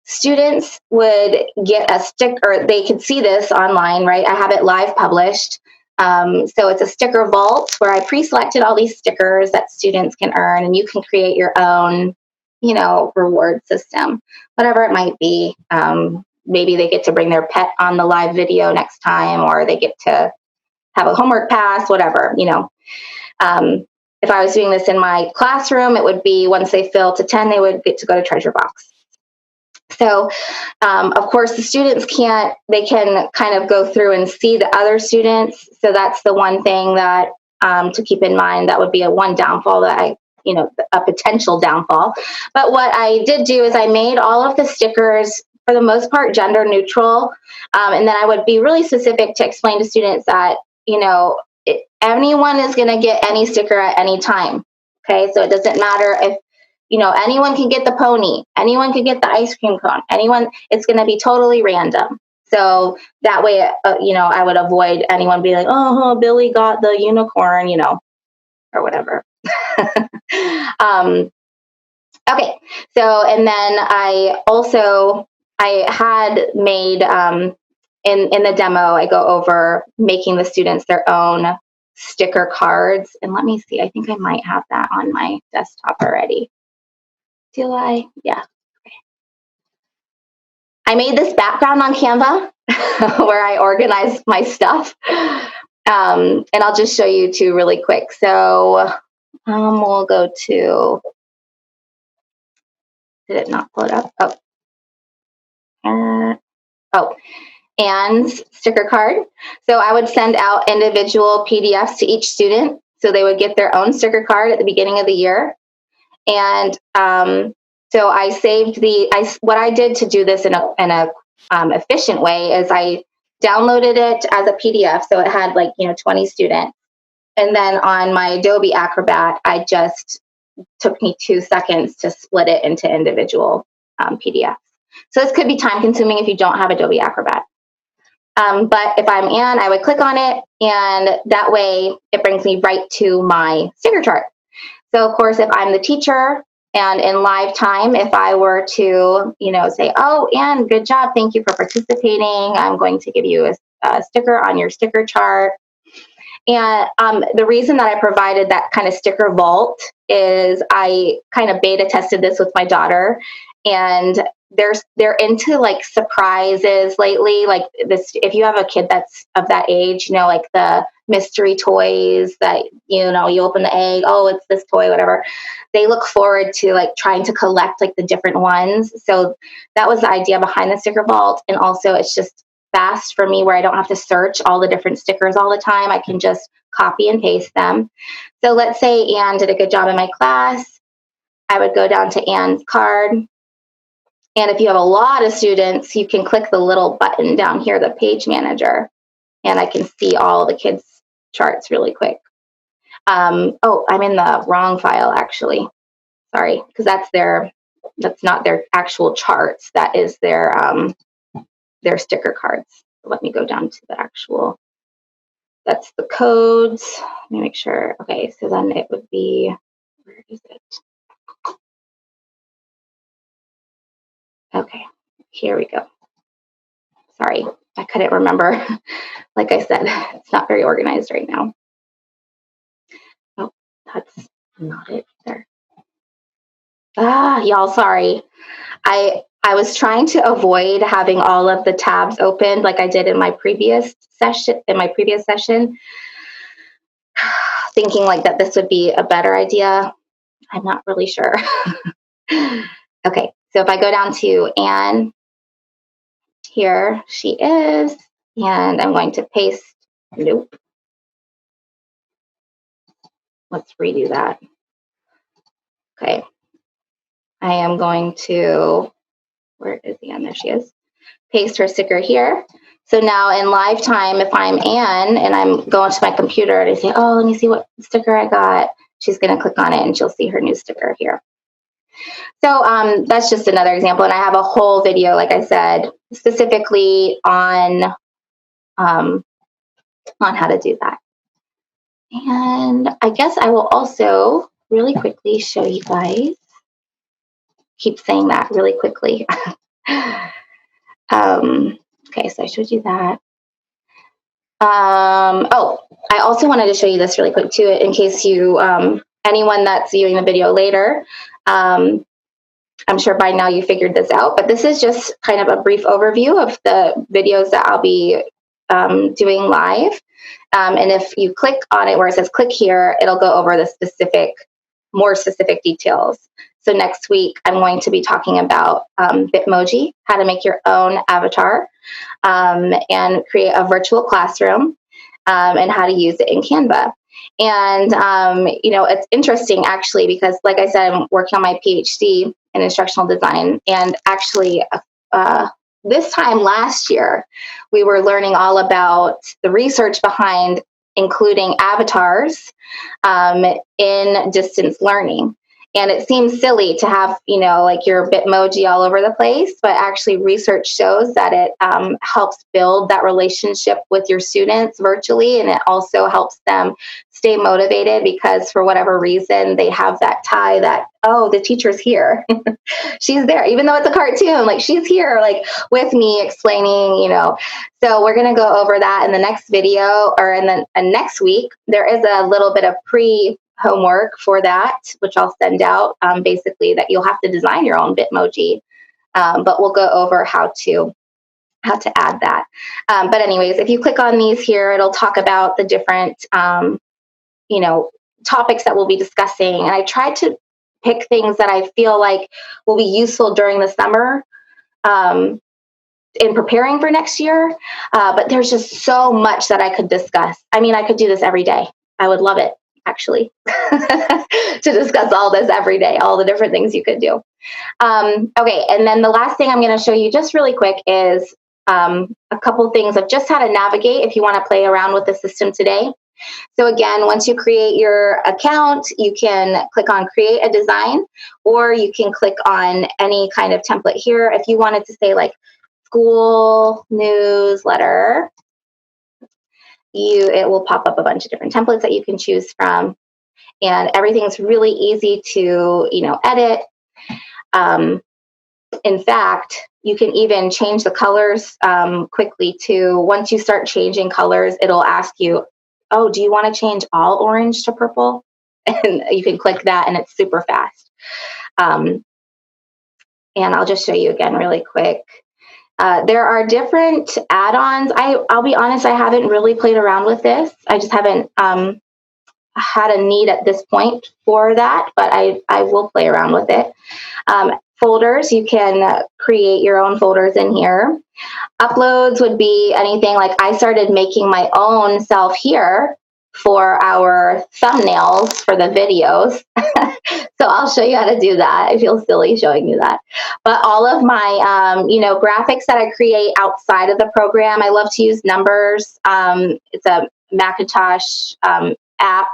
Students would get a sticker, they could see this online, right? I have it live published. So it's a sticker vault where I pre-selected all these stickers that students can earn, and you can create your own, reward system, whatever it might be. Maybe they get to bring their pet on the live video next time, or they get to have a homework pass, whatever, If I was doing this in my classroom, it would be once they fill to 10, they would get to go to treasure box. So, of course, the students they can kind of go through and see the other students. So that's the one thing that to keep in mind. That would be one downfall that a potential downfall. But what I did do is I made all of the stickers, for the most part, gender neutral. And then I would be really specific to explain to students that, anyone is going to get any sticker at any time. Okay, so it doesn't matter if, anyone can get the pony, anyone can get the ice cream cone, it's going to be totally random. So that way, I would avoid anyone being like, oh, Billy got the unicorn, or whatever. Okay, so, and then I had made, in the demo, I go over making the students their own sticker cards. And let me see, I think I might have that on my desktop already. Do I? Yeah. Okay. I made this background on Canva where I organized my stuff. And I'll just show you two really quick. So we'll go to, did it not pull it up? And sticker card. So I would send out individual PDFs to each student. So they would get their own sticker card at the beginning of the year. And so I saved what I did to do this in a efficient way is I downloaded it as a PDF. So it had 20 students. And then on my Adobe Acrobat, I just took me 2 seconds to split it into individual PDFs. So this could be time consuming if you don't have Adobe Acrobat. But if I'm in, I would click on it, and that way it brings me right to my sticker chart. So of course, if I'm the teacher and in live time, if I were to, say, oh, Anne, good job, thank you for participating, I'm going to give you a sticker on your sticker chart. And the reason that I provided that kind of sticker vault is I kind of beta tested this with my daughter, and they're into like surprises lately. Like this, if you have a kid that's of that age, you know, like the mystery toys that, you know, you open the egg, oh, it's this toy, whatever. They look forward to like trying to collect like the different ones. So that was the idea behind the sticker vault. And also it's just fast for me where I don't have to search all the different stickers all the time. I can just copy and paste them. So let's say Anne did a good job in my class. I would go down to Anne's card. And if you have a lot of students, you can click the little button down here, the page manager, and I can see all the kids' charts really quick. Oh, I'm in the wrong file, actually. Sorry, because that's not their actual charts. That is their sticker cards. Let me go down to the actual, that's the codes. Let me make sure. Okay, so then it would be, where is it? Okay, here we go. Sorry, I couldn't remember. Like I said, it's not very organized right now. Oh, that's not it there. Y'all, sorry. I was trying to avoid having all of the tabs opened like I did in my previous session, thinking like that this would be a better idea. I'm not really sure. Okay, so if I go down to Anne, here she is, and I'm going to paste, nope. Let's redo that. Okay. I am going to, where is Anne? There she is. Paste her sticker here. So now in live time, if I'm Anne and I'm going to my computer and I say, oh, let me see what sticker I got, she's going to click on it and she'll see her new sticker here. So that's just another example. And I have a whole video, like I said, specifically on how to do that. And I guess I will also really quickly show you guys. Keep saying that really quickly. Okay, so I showed you that. Oh, I also wanted to show you this really quick too, in case you, anyone that's viewing the video later, I'm sure by now you figured this out, but this is just kind of a brief overview of the videos that I'll be doing live. And if you click on it where it says click here, it'll go over the more specific details. So next week, I'm going to be talking about Bitmoji, how to make your own avatar and create a virtual classroom, and how to use it in Canva. And, you know, it's interesting actually, because like I said, I'm working on my PhD in instructional design. And actually, this time last year, we were learning all about the research behind including avatars in distance learning. And it seems silly to have, you know, like your Bitmoji all over the place, but actually research shows that it helps build that relationship with your students virtually. And it also helps them stay motivated because for whatever reason, they have that tie that, oh, the teacher's here. She's there, even though it's a cartoon, like she's here, like with me explaining, you know. So we're going to go over that in the next video, or in the next week. There is a little bit of homework for that, which I'll send out, basically that you'll have to design your own Bitmoji, but we'll go over how to add that. But anyways, if you click on these here, it'll talk about the different, you know, topics that we'll be discussing. And I tried to pick things that I feel like will be useful during the summer in preparing for next year. But there's just so much that I could discuss. I mean, I could do this every day. I would love it, actually, to discuss all this every day, all the different things you could do. Okay, and then the last thing I'm going to show you just really quick is a couple things of just how to navigate if you want to play around with the system today. So again, once you create your account, you can click on create a design, or you can click on any kind of template here. If you wanted to say like school newsletter, it will pop up a bunch of different templates that you can choose from, and everything's really easy to, you know, edit. In fact, you can even change the colors quickly too. Once you start changing colors, it'll ask you, oh, do you want to change all orange to purple? And you can click that and it's super fast. And I'll just show you again really quick. There are different add-ons. I'll be honest, I haven't really played around with this. I just haven't had a need at this point for that, but I will play around with it. Folders, you can create your own folders in here. Uploads would be anything like I started making my own self here for our thumbnails for the videos. So I'll show you how to do that. I feel silly showing you that. But all of my, graphics that I create outside of the program, I love to use Numbers. It's a Macintosh app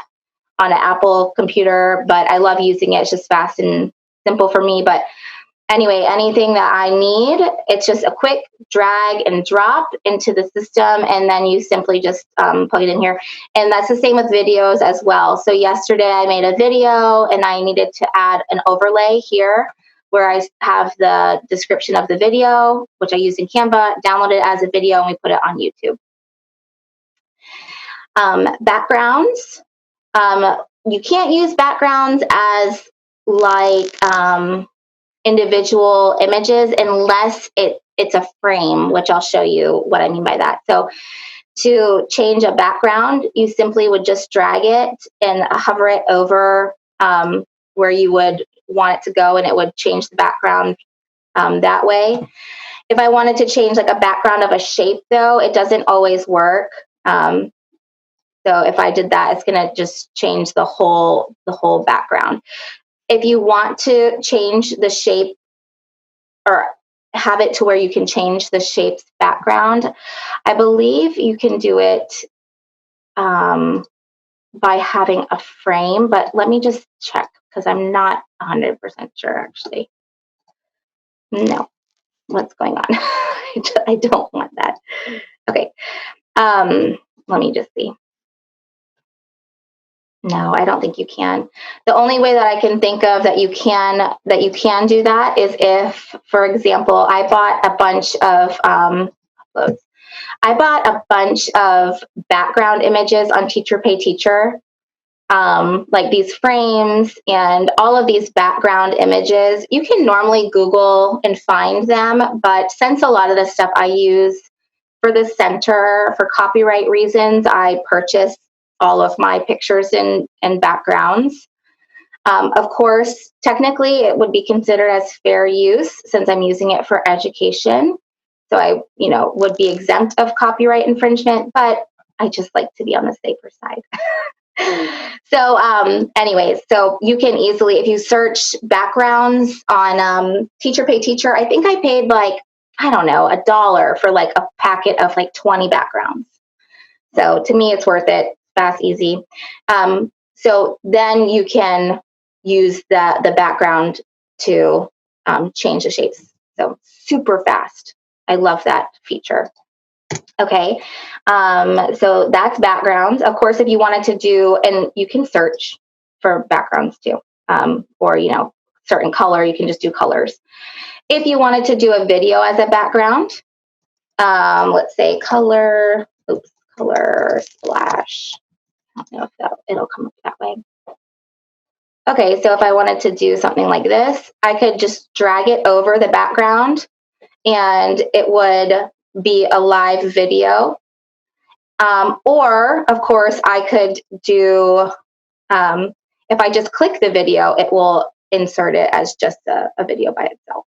on an Apple computer, but I love using it. It's just fast and simple for me. But anyway, anything that I need, it's just a quick drag and drop into the system, and then you simply just plug it in here. And that's the same with videos as well. So yesterday I made a video, and I needed to add an overlay here where I have the description of the video, which I use in Canva, download it as a video, and we put it on YouTube. Backgrounds. You can't use backgrounds as like individual images unless it's a frame, which I'll show you what I mean by that. So to change a background, you simply would just drag it and hover it over where you would want it to go, and it would change the background that way. If I wanted to change like a background of a shape though, it doesn't always work. So if I did that, it's gonna just change the whole background. If you want to change the shape or have it to where you can change the shape's background, I believe you can do it by having a frame, but let me just check because I'm not 100% sure actually. No, what's going on? I don't want that. Okay, let me just see. No, I don't think you can. The only way that I can think of that you can do that is if, for example, I bought a bunch of uploads. I bought a bunch of background images on Teacher Pay Teacher, like these frames and all of these background images. You can normally Google and find them, but since a lot of the stuff I use for the center for copyright reasons, I purchased all of my pictures and backgrounds. Of course, technically it would be considered as fair use since I'm using it for education. So I, would be exempt of copyright infringement, but I just like to be on the safer side. So anyways, so you can easily, if you search backgrounds on Teacher Pay Teacher, I think I paid like, I don't know, $1 for like a packet of like 20 backgrounds. So to me, it's worth it. Fast, easy. So then you can use the background to change the shapes. So super fast. I love that feature. Okay, so that's backgrounds. Of course, if you wanted to do, and you can search for backgrounds too, or certain color, you can just do colors. If you wanted to do a video as a background, let's say color splash. I don't know if it'll come up that way. Okay, so if I wanted to do something like this, I could just drag it over the background and it would be a live video. Or, of course, I could do, if I just click the video, it will insert it as just a video by itself.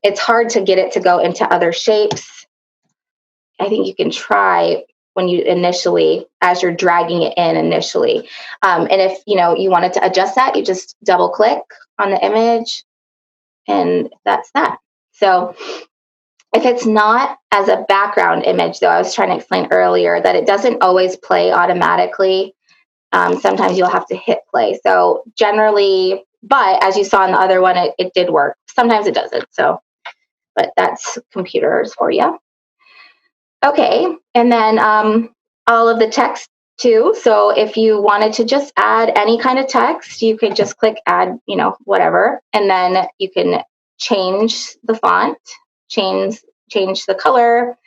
It's hard to get it to go into other shapes. I think you can try when you initially, as you're dragging it in initially. And if, you wanted to adjust that, you just double click on the image and that's that. So if it's not as a background image, though, I was trying to explain earlier that it doesn't always play automatically. Sometimes you'll have to hit play. So generally, but as you saw in the other one, it did work. Sometimes it doesn't. So, but that's computers for you. Okay, and then all of the text too. So if you wanted to just add any kind of text, you could just click add, whatever, and then you can change the font, change the color.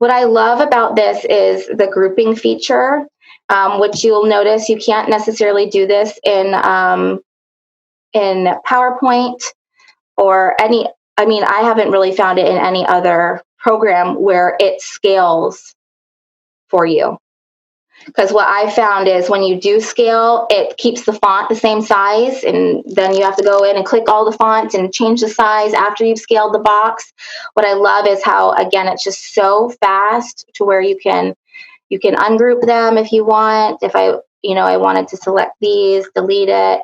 What I love about this is the grouping feature, which you'll notice you can't necessarily do this in PowerPoint or any. I mean, I haven't really found it in any other program where it scales for you. Because what I found is when you do scale, it keeps the font the same size, and then you have to go in and click all the fonts and change the size after you've scaled the box. What I love is how, again, it's just so fast to where you can ungroup them if you want. If I wanted to select these, delete it.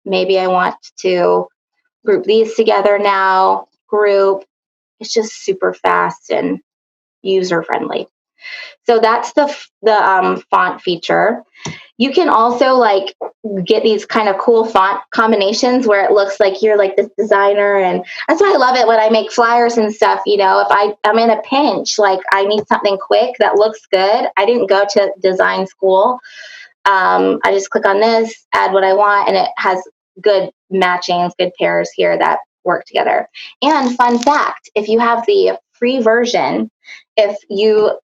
Maybe I want to group these together now, group. It's just super fast and user friendly. So that's the font feature. You can also like get these kind of cool font combinations where it looks like you're like this designer, and that's why I love it when I make flyers and stuff. If I'm in a pinch, like I need something quick that looks good. I didn't go to design school. I just click on this, add what I want, and it has good matchings, good pairs here that work together. And fun fact, if you have the free version, if you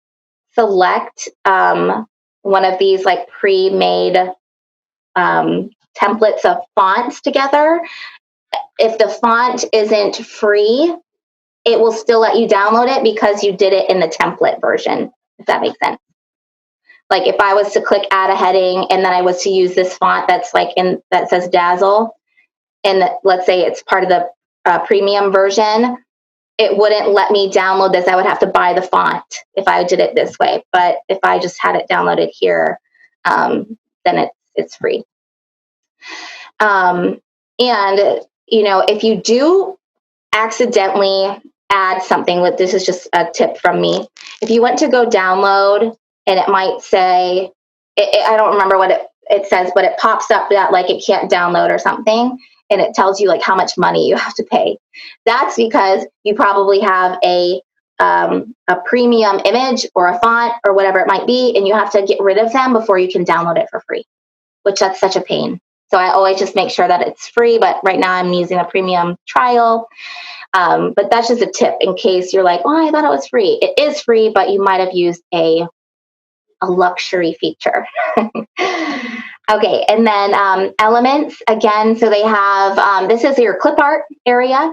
select one of these like pre-made templates of fonts together, if the font isn't free, it will still let you download it because you did it in the template version, if that makes sense. Like if I was to click add a heading and then I was to use this font that's like that says Dazzle, and let's say it's part of the premium version, it wouldn't let me download this. I would have to buy the font if I did it this way. But if I just had it downloaded here, then it's free. And if you do accidentally add something, this is just a tip from me. If you went to go download and it might say, I don't remember what it says, but it pops up that like it can't download or something. And it tells you like how much money you have to pay. That's because you probably have a premium image or a font or whatever it might be, and you have to get rid of them before you can download it for free, which that's such a pain. So I always just make sure that it's free, but right now I'm using a premium trial. But that's just a tip in case you're like, oh, I thought it was free. It is free, but you might have used a luxury feature. Okay, and then elements, again, so they have, this is your clip art area.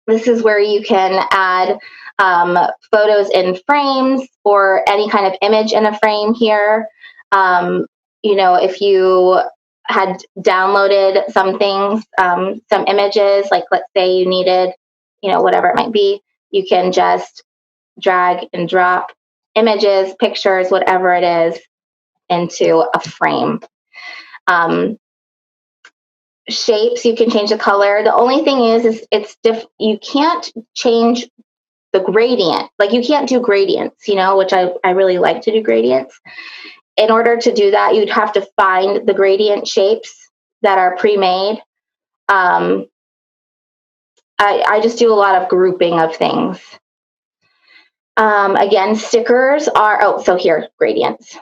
This is where you can add photos in frames or any kind of image in a frame here. If you had downloaded some things, some images, like let's say you needed, whatever it might be, you can just drag and drop images, pictures, whatever it is, into a frame. Shapes, you can change the color. The only thing is you can't change the gradient. Like you can't do gradients, which I really like to do gradients. In order to do that, you'd have to find the gradient shapes that are pre-made. I just do a lot of grouping of things. Again, stickers are, so here, gradients.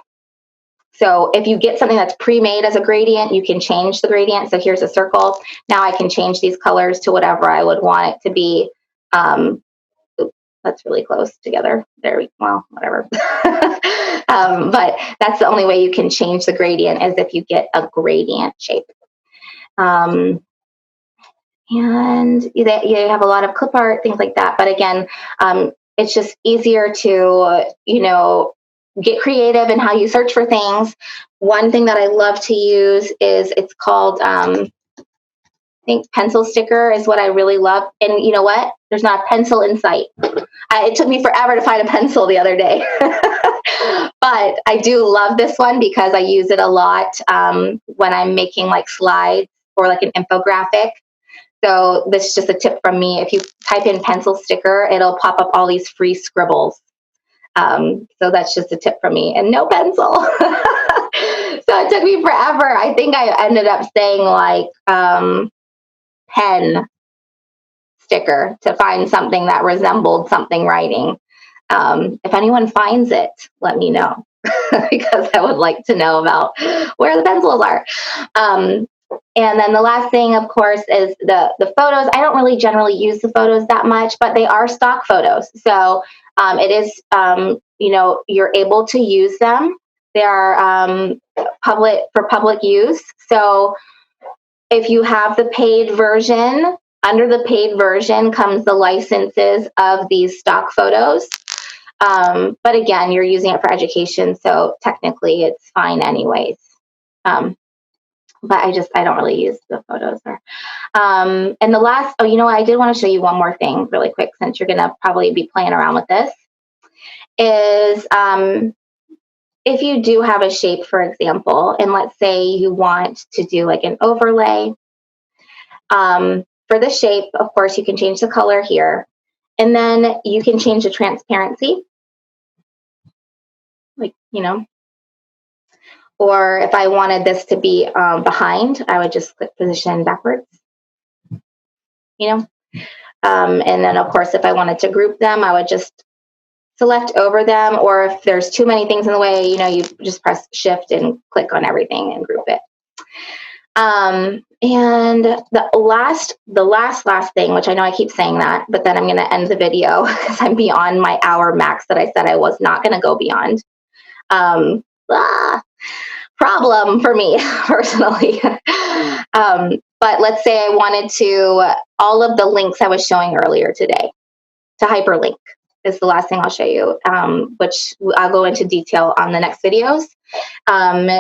So if you get something that's pre-made as a gradient, you can change the gradient. So here's a circle. Now I can change these colors to whatever I would want it to be. That's really close together. Whatever. But that's the only way you can change the gradient is if you get a gradient shape. And you have a lot of clip art, things like that. But again, it's just easier to, get creative in how you search for things. One thing that I love to use is it's called, I think pencil sticker is what I really love. And you know what? There's not a pencil in sight. It took me forever to find a pencil the other day. But I do love this one because I use it a lot when I'm making like slides or like an infographic. So this is just a tip from me. If you type in pencil sticker, it'll pop up all these free scribbles. So that's just a tip from me, and no pencil. So it took me forever. I think I ended up saying like pen sticker to find something that resembled something writing. If anyone finds it, let me know because I would like to know about where the pencils are. And then the last thing, of course, is the photos. I don't really generally use the photos that much, but they are stock photos. So it is you're able to use them. They are public use. So if you have the paid version, under the paid version comes the licenses of these stock photos. But again, you're using it for education, so technically it's fine anyways. But I don't really use the photos there. And the last, I did want to show you one more thing really quick, since you're going to probably be playing around with this, is if you do have a shape, for example, and let's say you want to do like an overlay. For the shape, of course, you can change the color here. And then you can change the transparency. Or if I wanted this to be behind, I would just click position backwards. And then, of course, if I wanted to group them, I would just select over them. Or if there's too many things in the way, you just press shift and click on everything and group it. And the last thing, which I know I keep saying that, but then I'm going to end the video because I'm beyond my hour max that I said I was not going to go beyond. Problem for me personally. But let's say I wanted to, all of the links I was showing earlier today to hyperlink is the last thing I'll show you, which I'll go into detail on the next videos.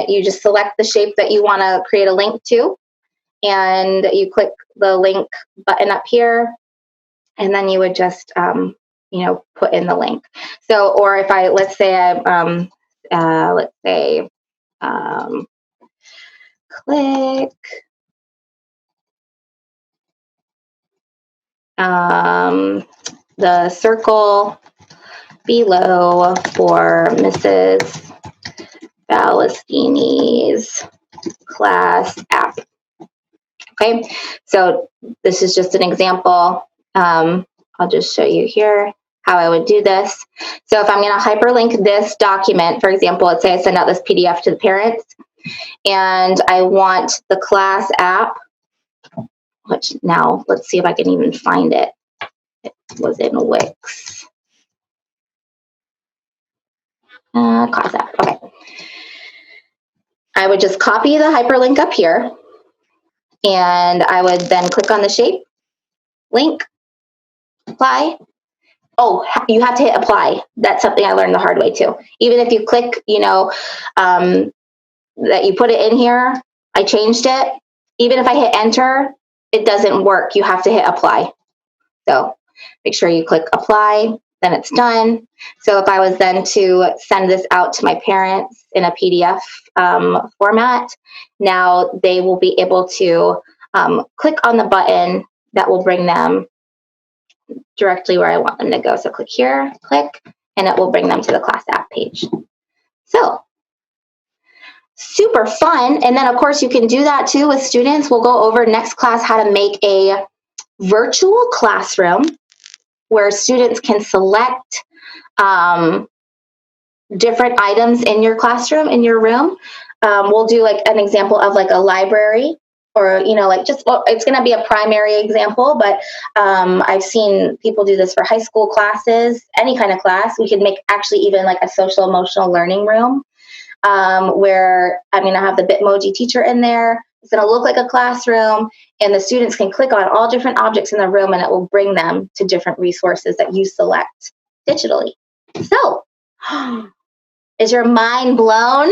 You just select the shape that you want to create a link to, and you click the link button up here, and then you would just, put in the link. So, or if let's say click the circle below for Mrs. Balestini's class app. Okay, so this is just an example. I'll just show you here how I would do this. So if I'm going to hyperlink this document, for example, let's say I send out this PDF to the parents, and I want the class app, which now let's see if I can even find it. It was in Wix. Class app, okay. I would just copy the hyperlink up here, and I would then click on the shape, link, apply. Oh, you have to hit apply. That's something I learned the hard way too. Even if you click, that you put it in here, I changed it. Even if I hit enter, it doesn't work. You have to hit apply. So make sure you click apply, then it's done. So if I was then to send this out to my parents in a PDF format, now they will be able to click on the button that will bring them directly where I want them to go. So click here, click, and it will bring them to the class app page. So super fun. And then of course you can do that too with students. We'll go over next class how to make a virtual classroom where students can select different items in your classroom, in your room. We'll do like an example of like a library, or it's going to be a primary example, but I've seen people do this for high school classes, any kind of class. We could make actually even like a social emotional learning room, where I'm going to have the Bitmoji teacher in there. It's going to look like a classroom, and the students can click on all different objects in the room, and it will bring them to different resources that you select digitally. So, is your mind blown?